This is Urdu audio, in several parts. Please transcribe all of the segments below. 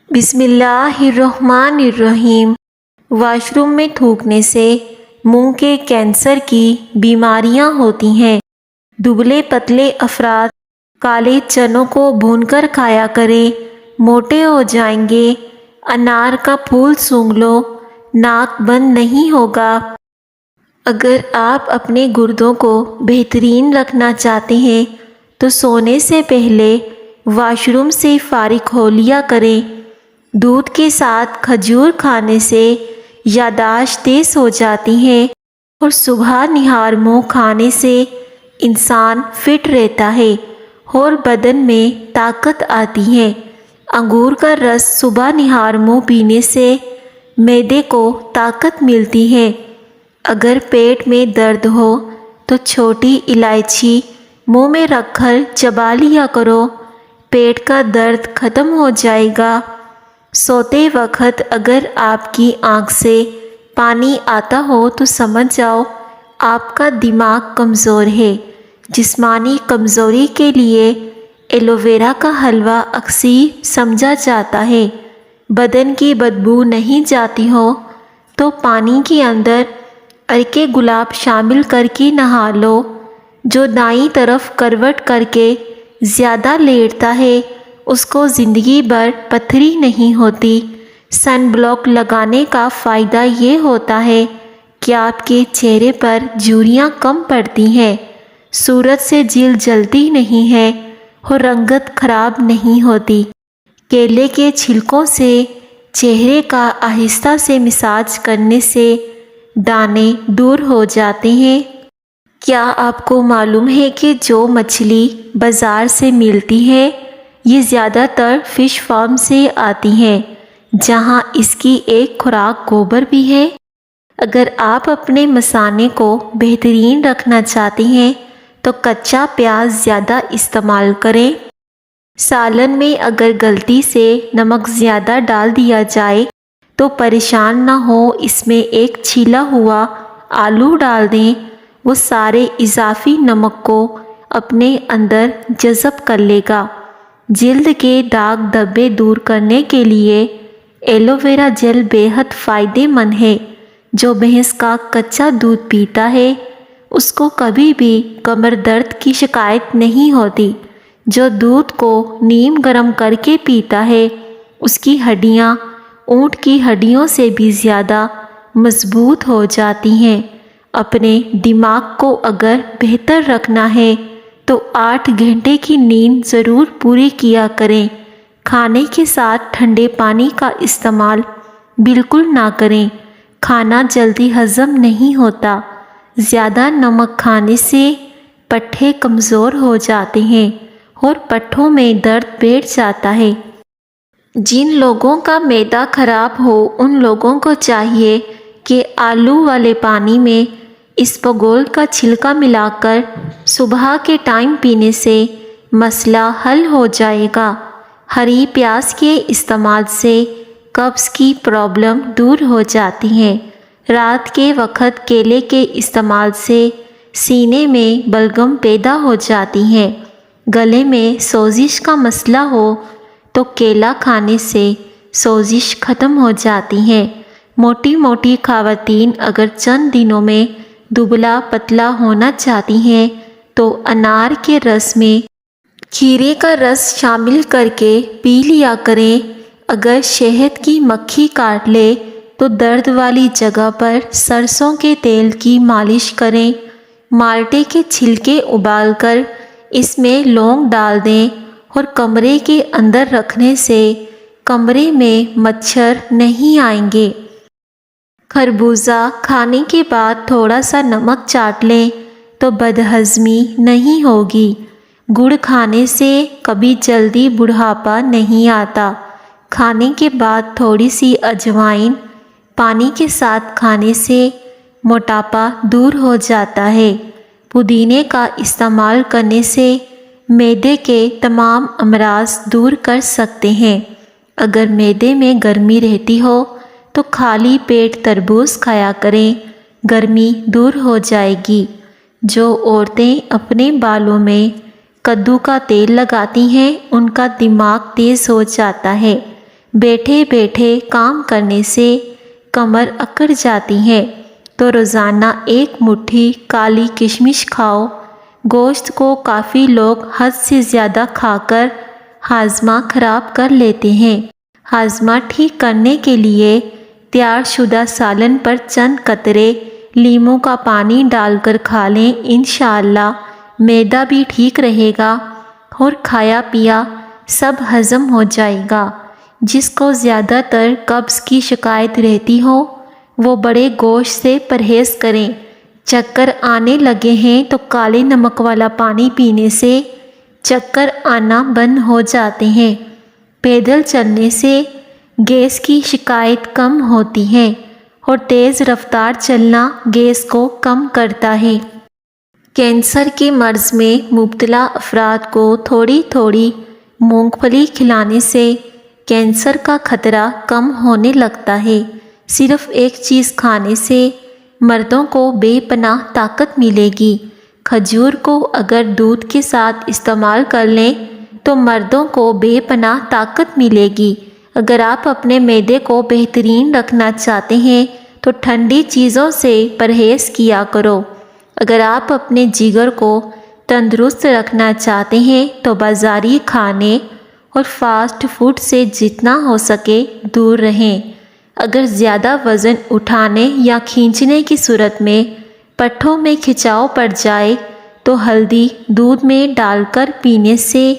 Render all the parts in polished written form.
بسم اللہ الرحمن الرحیم۔ واش روم میں تھوکنے سے منہ کے کینسر کی بیماریاں ہوتی ہیں۔ دبلے پتلے افراد کالے چنوں کو بھون کر کھایا کریں، موٹے ہو جائیں گے۔ انار کا پھول سونگھ لو، ناک بند نہیں ہوگا۔ اگر آپ اپنے گردوں کو بہترین رکھنا چاہتے ہیں تو سونے سے پہلے واش روم سے فارغ ہو لیا کریں۔ دودھ کے ساتھ کھجور کھانے سے یادداشت تیز ہو جاتی ہے اور صبح نہار منہ کھانے سے انسان فٹ رہتا ہے اور بدن میں طاقت آتی ہے۔ انگور کا رس صبح نہار منہ پینے سے معدے کو طاقت ملتی ہے۔ اگر پیٹ میں درد ہو تو چھوٹی الائچی منہ میں رکھ کر چبا لیا کرو، پیٹ کا درد ختم ہو جائے گا۔ سوتے وقت اگر آپ کی آنکھ سے پانی آتا ہو تو سمجھ جاؤ آپ کا دماغ کمزور ہے۔ جسمانی کمزوری کے لیے ایلو ویرا کا حلوہ اکثر سمجھا جاتا ہے۔ بدن کی بدبو نہیں جاتی ہو تو پانی کے اندر عرق گلاب شامل کر کے نہا لو۔ جو دائیں طرف کروٹ کر کے زیادہ لیٹتا ہے اس کو زندگی بھر پتھری نہیں ہوتی۔ سن بلاک لگانے کا فائدہ یہ ہوتا ہے کہ آپ کے چہرے پر جھریاں کم پڑتی ہیں، سورج سے جلد جلتی نہیں ہے اور رنگت خراب نہیں ہوتی۔ کیلے کے چھلکوں سے چہرے کا آہستہ سے مساج کرنے سے دانے دور ہو جاتے ہیں۔ کیا آپ کو معلوم ہے کہ جو مچھلی بازار سے ملتی ہے یہ زیادہ تر فش فارم سے آتی ہیں جہاں اس کی ایک خوراک گوبر بھی ہے؟ اگر آپ اپنے مثانے کو بہترین رکھنا چاہتے ہیں تو کچا پیاز زیادہ استعمال کریں۔ سالن میں اگر غلطی سے نمک زیادہ ڈال دیا جائے تو پریشان نہ ہو، اس میں ایک چھیلا ہوا آلو ڈال دیں، وہ سارے اضافی نمک کو اپنے اندر جذب کر لے گا۔ جلد کے داغ دھبے دور کرنے کے لیے ایلو ویرا جیل بے حد فائدہ مند ہے۔ جو بھینس کا کچا دودھ پیتا ہے اس کو کبھی بھی کمر درد کی شکایت نہیں ہوتی۔ جو دودھ کو نیم گرم کر کے پیتا ہے اس کی ہڈیاں اونٹ کی ہڈیوں سے بھی زیادہ مضبوط ہو جاتی ہیں۔ اپنے دماغ کو اگر بہتر رکھنا ہے تو 8 گھنٹے کی نیند ضرور پوری کیا کریں۔ کھانے کے ساتھ ٹھنڈے پانی کا استعمال بالکل نہ کریں، کھانا جلدی ہضم نہیں ہوتا۔ زیادہ نمک کھانے سے پٹھے کمزور ہو جاتے ہیں اور پٹھوں میں درد بیٹھ جاتا ہے۔ جن لوگوں کا معدہ خراب ہو ان لوگوں کو چاہیے کہ آلو والے پانی میں اسپغول کا چھلکا ملا کر صبح کے ٹائم پینے سے مسئلہ حل ہو جائے گا۔ ہری پیاز کے استعمال سے قبض کی پرابلم دور ہو جاتی ہے۔ رات کے وقت کیلے کے استعمال سے سینے میں بلغم پیدا ہو جاتی ہے۔ گلے میں سوزش کا مسئلہ ہو تو کیلا کھانے سے سوزش ختم ہو جاتی ہے۔ موٹی موٹی خواتین اگر چند دنوں میں دبلا پتلا ہونا چاہتی ہیں تو انار کے رس میں کھیرے کا رس شامل کر کے پی لیا کریں۔ اگر شہد کی مکھی کاٹ لے تو درد والی جگہ پر سرسوں کے تیل کی مالش کریں۔ مالٹے کے چھلکے ابال کر اس میں لونگ ڈال دیں اور کمرے کے اندر رکھنے سے کمرے میں مچھر نہیں آئیں گے۔ خربوزہ کھانے کے بعد تھوڑا سا نمک چاٹ لیں تو بدہضمی نہیں ہوگی۔ گڑ کھانے سے کبھی جلدی بڑھاپا نہیں آتا۔ کھانے کے بعد تھوڑی سی اجوائن پانی کے ساتھ کھانے سے موٹاپا دور ہو جاتا ہے۔ پودینے کا استعمال کرنے سے معدے کے تمام امراض دور کر سکتے ہیں۔ اگر معدے میں گرمی رہتی ہو تو خالی پیٹ تربوز کھایا کریں، گرمی دور ہو جائے گی۔ جو عورتیں اپنے بالوں میں کدو کا تیل لگاتی ہیں ان کا دماغ تیز ہو جاتا ہے۔ بیٹھے بیٹھے کام کرنے سے کمر اکڑ جاتی ہے، تو روزانہ ایک مٹھی کالی کشمش کھاؤ۔ گوشت کو کافی لوگ حد سے زیادہ کھا کر ہاضمہ خراب کر لیتے ہیں۔ ہاضمہ ٹھیک کرنے کے لیے تیار شدہ سالن پر چند قطرے لیموں کا پانی ڈال کر کھا لیں، انشاءاللہ معدہ بھی ٹھیک رہے گا اور کھایا پیا سب ہضم ہو جائے گا۔ جس کو زیادہ تر قبض کی شکایت رہتی ہو وہ بڑے گوشت سے پرہیز کریں۔ چکر آنے لگے ہیں تو کالے نمک والا پانی پینے سے چکر آنا بند ہو جاتے ہیں۔ پیدل چلنے سے گیس کی شکایت کم ہوتی ہے اور تیز رفتار چلنا گیس کو کم کرتا ہے۔ کینسر کے مرض میں مبتلا افراد کو تھوڑی تھوڑی مونگ پھلی کھلانے سے کینسر کا خطرہ کم ہونے لگتا ہے۔ صرف ایک چیز کھانے سے مردوں کو بے پناہ طاقت ملے گی۔ کھجور کو اگر دودھ کے ساتھ استعمال کر لیں تو مردوں کو بے پناہ طاقت ملے گی۔ اگر آپ اپنے معدے کو بہترین رکھنا چاہتے ہیں تو ٹھنڈی چیزوں سے پرہیز کیا کرو۔ اگر آپ اپنے جگر کو تندرست رکھنا چاہتے ہیں تو بازاری کھانے اور فاسٹ فوڈ سے جتنا ہو سکے دور رہیں۔ اگر زیادہ وزن اٹھانے یا کھینچنے کی صورت میں پٹھوں میں کھچاؤ پڑ جائے تو ہلدی دودھ میں ڈال کر پینے سے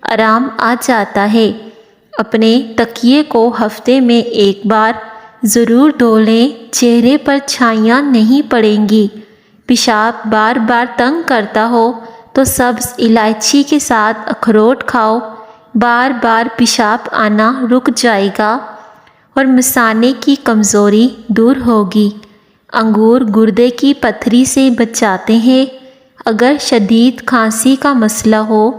آرام آ جاتا ہے۔ اپنے تکیے کو ہفتے میں ایک بار ضرور دھو لیں، چہرے پر چھائیاں نہیں پڑیں گی۔ پیشاب بار بار تنگ کرتا ہو تو سبز الائچی کے ساتھ اخروٹ کھاؤ، بار بار پیشاب آنا رک جائے گا اور مثانے کی کمزوری دور ہوگی۔ انگور گردے کی پتھری سے بچاتے ہیں۔ اگر شدید کھانسی کا مسئلہ ہو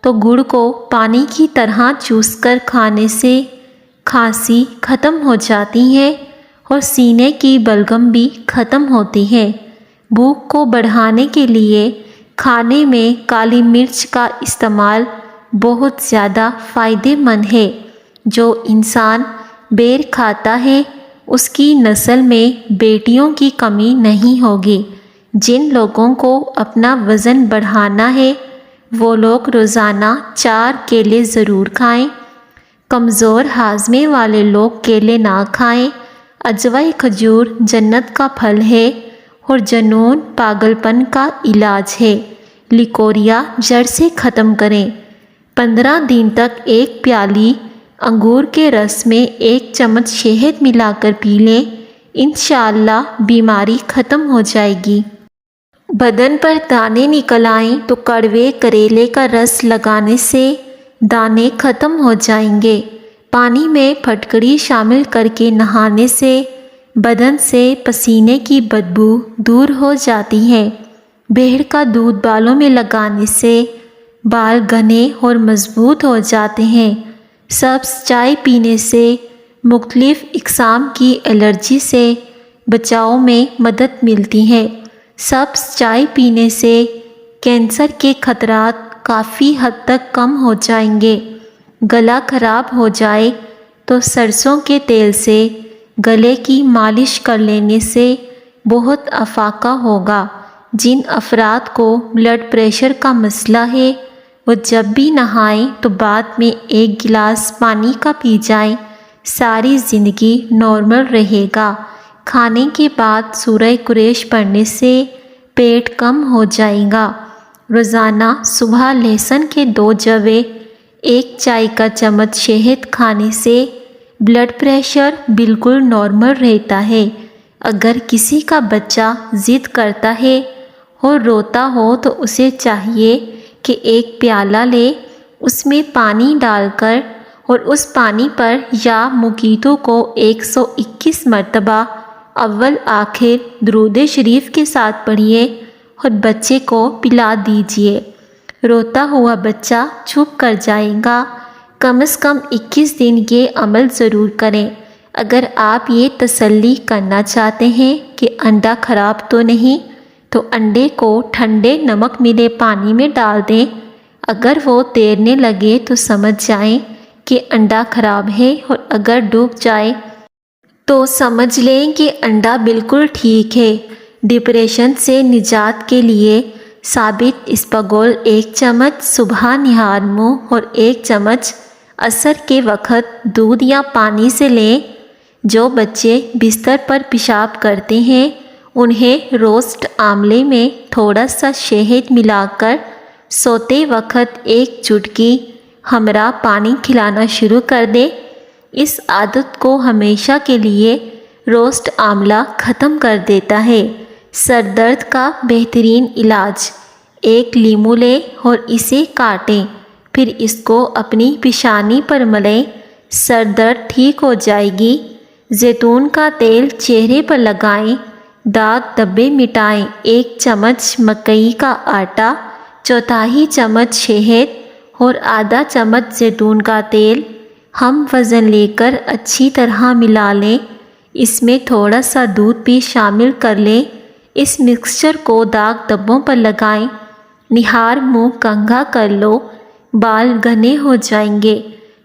تو گڑ کو پانی کی طرح چوس کر کھانے سے کھانسی ختم ہو جاتی ہے اور سینے کی بلغم بھی ختم ہوتی ہے۔ بھوک کو بڑھانے کے لیے کھانے میں کالی مرچ کا استعمال بہت زیادہ فائدہ مند ہے۔ جو انسان بیر کھاتا ہے اس کی نسل میں بیٹیوں کی کمی نہیں ہوگی۔ جن لوگوں کو اپنا وزن بڑھانا ہے وہ لوگ روزانہ 4 کیلے ضرور کھائیں۔ کمزور ہاضمے والے لوگ کیلے نہ کھائیں۔ اجواء کھجور جنت کا پھل ہے اور جنون پاگل پن کا علاج ہے۔ لیکوریا جڑ سے ختم کریں۔ 15 دن تک ایک پیالی انگور کے رس میں 1 چمچ شہد ملا کر پی لیں، انشاءاللہ بیماری ختم ہو جائے گی۔ بدن پر دانے نکل آئیں تو کڑوے کریلے کا رس لگانے سے دانے ختم ہو جائیں گے۔ پانی میں پھٹکڑی شامل کر کے نہانے سے بدن سے پسینے کی بدبو دور ہو جاتی ہے۔ بھیڑ کا دودھ بالوں میں لگانے سے بال گھنے اور مضبوط ہو جاتے ہیں۔ سبز چائے پینے سے مختلف اقسام کی الرجی سے بچاؤ میں مدد ملتی ہے۔ سبز چائے پینے سے کینسر کے خطرات کافی حد تک کم ہو جائیں گے۔ گلا خراب ہو جائے تو سرسوں کے تیل سے گلے کی مالش کر لینے سے بہت افاقہ ہوگا۔ جن افراد کو بلڈ پریشر کا مسئلہ ہے وہ جب بھی نہائیں تو بعد میں 1 گلاس پانی کا پی جائیں، ساری زندگی نارمل رہے گا۔ کھانے کے بعد سورہ قریش پڑھنے سے پیٹ کم ہو جائے گا۔ روزانہ صبح لہسن کے 2 جوے، 1 چائے کا چمچ شہد کھانے سے بلڈ پریشر بالکل نارمل رہتا ہے۔ اگر کسی کا بچہ ضد کرتا ہے اور روتا ہو تو اسے چاہیے کہ 1 پیالہ لے، اس میں پانی ڈال کر اور اس پانی پر یا مکیتو کو 121 مرتبہ اول آخر درود شریف کے ساتھ پڑھیے اور بچے کو پلا دیجیے۔ روتا ہوا بچہ چپ کر جائے گا۔ کم از کم 21 دن یہ عمل ضرور کریں۔ اگر آپ یہ تسلی کرنا چاہتے ہیں کہ انڈا خراب تو نہیں تو انڈے کو ٹھنڈے نمک ملے پانی میں ڈال دیں۔ اگر وہ تیرنے لگے تو سمجھ جائیں کہ انڈا خراب ہے اور اگر ڈوب جائے تو سمجھ لیں کہ انڈا بالکل ٹھیک ہے۔ ڈپریشن سے نجات کے لیے ثابت اسپغول 1 چمچ صبح نہار منہ اور 1 چمچ عصر کے وقت دودھ یا پانی سے لیں۔ جو بچے بستر پر پیشاب کرتے ہیں انہیں روسٹ آملے میں تھوڑا سا شہد ملا کر سوتے وقت 1 چٹکی ہمرا پانی کھلانا شروع کر دیں۔ اس عادت کو ہمیشہ کے لیے روسٹ آملہ ختم کر دیتا ہے۔ سر درد کا بہترین علاج: 1 لیمو لیں اور اسے کاٹیں، پھر اس کو اپنی پیشانی پر ملیں، سر درد ٹھیک ہو جائے گی۔ زیتون کا تیل چہرے پر لگائیں، داغ دھبے مٹائیں۔ 1 چمچ مکئی کا آٹا، 1/4 چمچ شہد اور آدھا چمچ زیتون کا تیل ہم وزن لے کر اچھی طرح ملا لیں۔ اس میں تھوڑا سا دودھ بھی شامل کر لیں۔ اس مکسچر کو داغ دھبوں پر لگائیں۔ نہار منہ کنگھا کر لو، بال گھنے ہو جائیں گے۔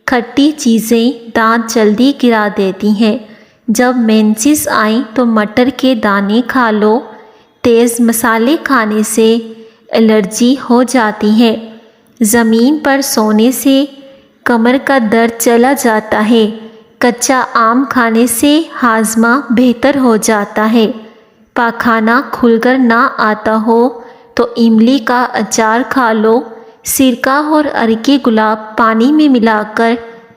کھٹی چیزیں دانت جلدی گرا دیتی ہیں۔ جب مینسز آئیں تو مٹر کے دانے کھا لو۔ تیز مسالے کھانے سے الرجی ہو جاتی ہے۔ زمین پر سونے سے کمر کا درد چلا جاتا ہے۔ کچا آم کھانے سے ہاضمہ بہتر ہو جاتا ہے۔ پاخانہ کھل کر نہ آتا ہو تو املی کا اچار کھا لو۔ سرکہ اور عرق گلاب پانی میں ملا کر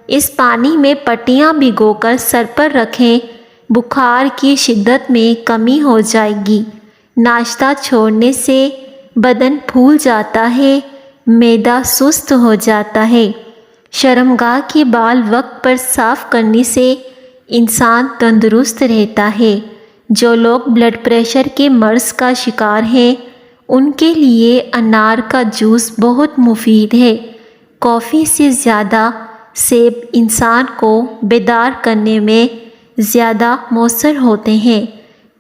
اس پانی میں پٹیاں بھگو کر سر پر رکھیں، بخار کی شدت میں کمی ہو جائے گی۔ ناشتہ چھوڑنے سے بدن پھول جاتا ہے، معدہ سست ہو جاتا ہے۔ شرمگاہ کے بال وقت پر صاف کرنے سے انسان تندرست رہتا ہے۔ جو لوگ بلڈ پریشر کے مرض کا شکار ہیں ان کے لیے انار کا جوس بہت مفید ہے۔ کافی سے زیادہ سیب انسان کو بیدار کرنے میں زیادہ مؤثر ہوتے ہیں۔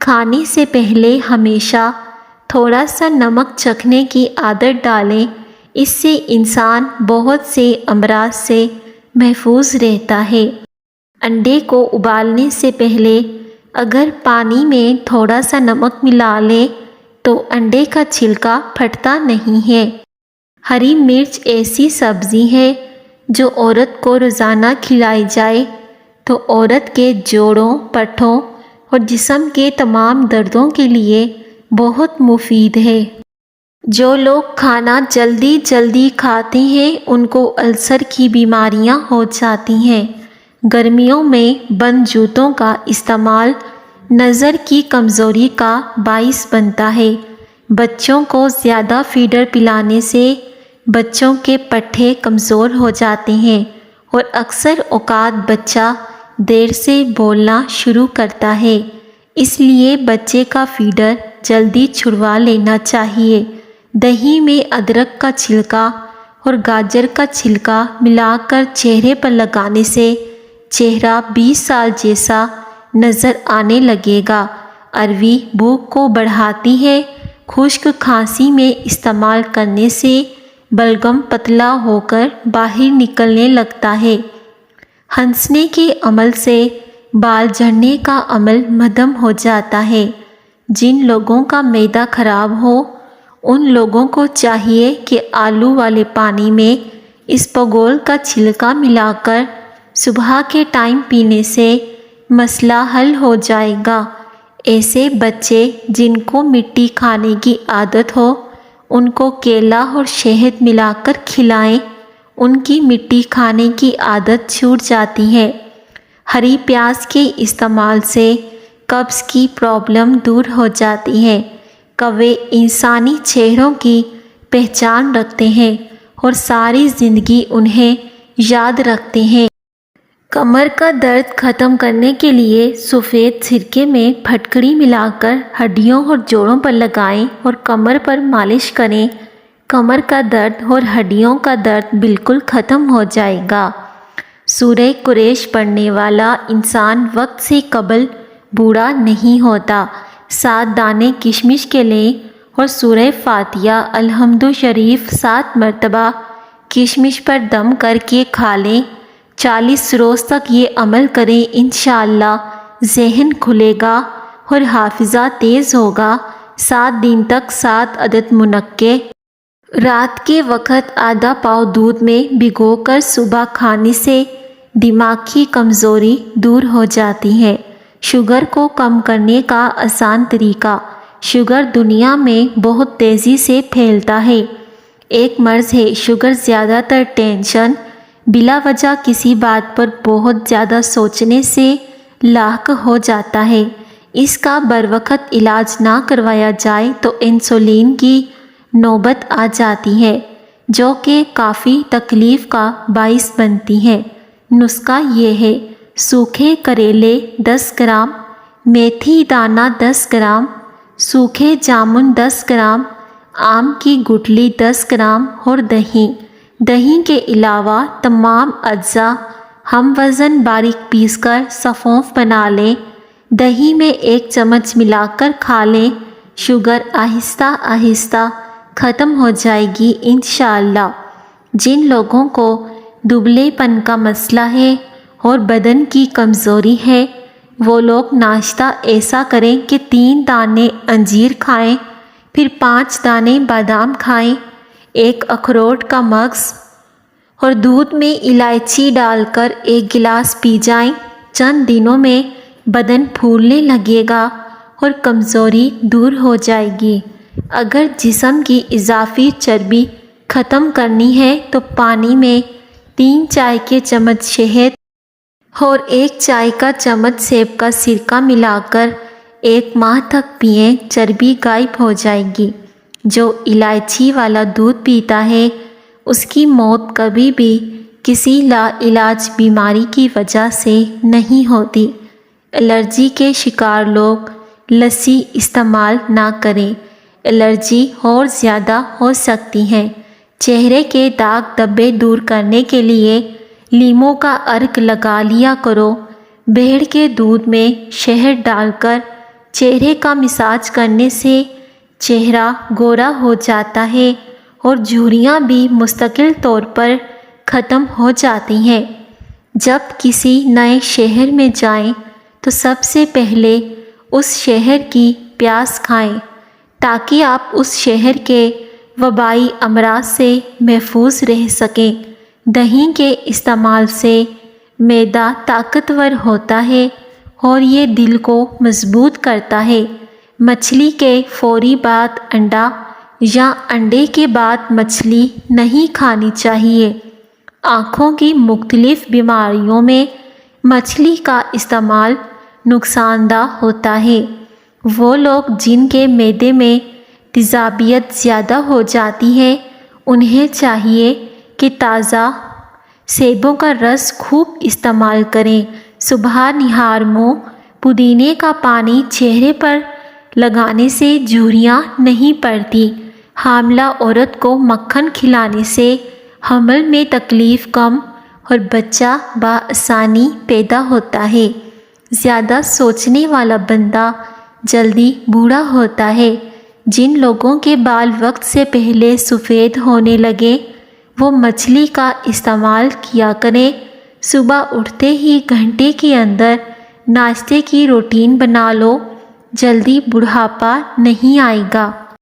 کھانے سے پہلے ہمیشہ تھوڑا سا نمک چکھنے کی عادت ڈالیں، اس سے انسان بہت سے امراض سے محفوظ رہتا ہے۔ انڈے کو ابالنے سے پہلے اگر پانی میں تھوڑا سا نمک ملا لیں تو انڈے کا چھلکا پھٹتا نہیں ہے۔ ہری مرچ ایسی سبزی ہے جو عورت کو روزانہ کھلائی جائے تو عورت کے جوڑوں، پٹھوں اور جسم کے تمام دردوں کے لیے بہت مفید ہے۔ جو لوگ کھانا جلدی کھاتے ہیں ان کو السر کی بیماریاں ہو جاتی ہیں۔ گرمیوں میں بند جوتوں کا استعمال نظر کی کمزوری کا باعث بنتا ہے۔ بچوں کو زیادہ فیڈر پلانے سے بچوں کے پٹھے کمزور ہو جاتے ہیں اور اکثر اوقات بچہ دیر سے بولنا شروع کرتا ہے، اس لیے بچے کا فیڈر جلدی چھڑوا لینا چاہیے۔ دہی میں ادرک کا چھلکا اور گاجر کا چھلکا ملا کر چہرے پر لگانے سے چہرہ 20 سال جیسا نظر آنے لگے گا۔ اروی بھوک کو بڑھاتی ہے۔ خشک کھانسی میں استعمال کرنے سے بلغم پتلا ہو کر باہر نکلنے لگتا ہے۔ ہنسنے کے عمل سے بال جھڑنے کا عمل مدھم ہو جاتا ہے۔ جن لوگوں کا معدہ خراب ہو ان لوگوں کو چاہیے کہ آلو والے پانی میں اسپغول کا چھلکا ملا کر صبح کے ٹائم پینے سے مسئلہ حل ہو جائے گا۔ ایسے بچے جن کو مٹی کھانے کی عادت ہو ان کو کیلا اور شہد ملا کر کھلائیں، ان کی مٹی کھانے کی عادت چھوٹ جاتی ہے۔ ہری پیاز کے استعمال سے قبض کی پرابلم دور ہو جاتی ہے۔ کوے انسانی چہروں کی پہچان رکھتے ہیں اور ساری زندگی انہیں یاد رکھتے ہیں۔ کمر کا درد ختم کرنے کے لیے سفید سرکے میں پھٹکڑی ملا کر ہڈیوں اور جوڑوں پر لگائیں اور کمر پر مالش کریں۔ کمر کا درد اور ہڈیوں کا درد بالکل ختم ہو جائے گا۔ سورہ قریش پڑھنے والا انسان وقت سے قبل بوڑھا نہیں ہوتا۔ 7 دانے کشمش کے لیں اور سورہ فاتحہ الحمد شریف 7 مرتبہ کشمش پر دم کر کے کھا لیں۔ 40 روز تک یہ عمل کریں، انشاءاللہ ذہن کھلے گا اور حافظہ تیز ہوگا۔ 7 دن تک 7 عدد منقع رات کے وقت آدھا پاؤ دودھ میں بھگو کر صبح کھانے سے دماغ کی کمزوری دور ہو جاتی ہے۔ شوگر کو کم کرنے کا آسان طریقہ۔ شوگر دنیا میں بہت تیزی سے پھیلتا ہے، ایک مرض ہے۔ شوگر زیادہ تر ٹینشن، بلا وجہ کسی بات پر بہت زیادہ سوچنے سے لاحق ہو جاتا ہے۔ اس کا بروقت علاج نہ کروایا جائے تو انسولین کی نوبت آ جاتی ہے، جو کہ کافی تکلیف کا باعث بنتی ہے۔ نسخہ یہ ہے: سوکھے کریلے 10 گرام، میتھی دانہ 10 گرام، سوکھے جامن 10 گرام، آم کی گٹلی 10 گرام اور دہی۔ دہی کے علاوہ تمام اجزاء ہم وزن باریک پیس کر سفونف بنا لیں۔ دہی میں 1 چمچ ملا کر کھا لیں۔ شوگر آہستہ آہستہ ختم ہو جائے گی انشاءاللہ۔ جن لوگوں کو دبلے پن کا مسئلہ ہے اور بدن کی کمزوری ہے، وہ لوگ ناشتہ ایسا کریں کہ 3 دانے انجیر کھائیں، پھر 5 دانے بادام کھائیں، 1 اخروٹ کا مغز اور دودھ میں الائچی ڈال کر 1 گلاس پی جائیں۔ چند دنوں میں بدن پھولنے لگے گا اور کمزوری دور ہو جائے گی۔ اگر جسم کی اضافی چربی ختم کرنی ہے تو پانی میں 3 چائے کے چمچ شہد اور 1 چائے کا چمچ سیب کا سرکہ ملا کر 1 ماہ تک پئیں، چربی غائب ہو جائے گی۔ جو الائچی والا دودھ پیتا ہے اس کی موت کبھی بھی کسی لا علاج بیماری کی وجہ سے نہیں ہوتی۔ الرجی کے شکار لوگ لسی استعمال نہ کریں، الرجی اور زیادہ ہو سکتی ہے۔ چہرے کے داغ دھبے دور کرنے کے لیے لیموں کا عرق لگا لیا کرو۔ بھیڑ کے دودھ میں شہد ڈال کر چہرے کا مساج کرنے سے چہرہ گورا ہو جاتا ہے اور جھریاں بھی مستقل طور پر ختم ہو جاتی ہیں۔ جب کسی نئے شہر میں جائیں تو سب سے پہلے اس شہر کی پیاز کھائیں تاکہ آپ اس شہر کے وبائی امراض سے محفوظ رہ سکیں۔ دہی کے استعمال سے معدہ طاقتور ہوتا ہے اور یہ دل کو مضبوط کرتا ہے۔ مچھلی کے فوری بعد انڈا یا انڈے کے بعد مچھلی نہیں کھانی چاہیے۔ آنکھوں کی مختلف بیماریوں میں مچھلی کا استعمال نقصان دہ ہوتا ہے۔ وہ لوگ جن کے معدے میں تیزابیت زیادہ ہو جاتی ہے، انہیں چاہیے کہ تازہ سیبوں کا رس خوب استعمال کریں۔ صبح نہار منہ پودینے کا پانی چہرے پر لگانے سے جھریاں نہیں پڑتی۔ حاملہ عورت کو مکھن کھلانے سے حمل میں تکلیف کم اور بچہ بآسانی پیدا ہوتا ہے۔ زیادہ سوچنے والا بندہ جلدی بوڑھا ہوتا ہے۔ جن لوگوں کے بال وقت سے پہلے سفید ہونے لگے وہ مچھلی کا استعمال کیا کریں۔ صبح اٹھتے ہی گھنٹے کے اندر ناشتے کی روٹین بنا لو، جلدی بڑھاپا نہیں آئے گا۔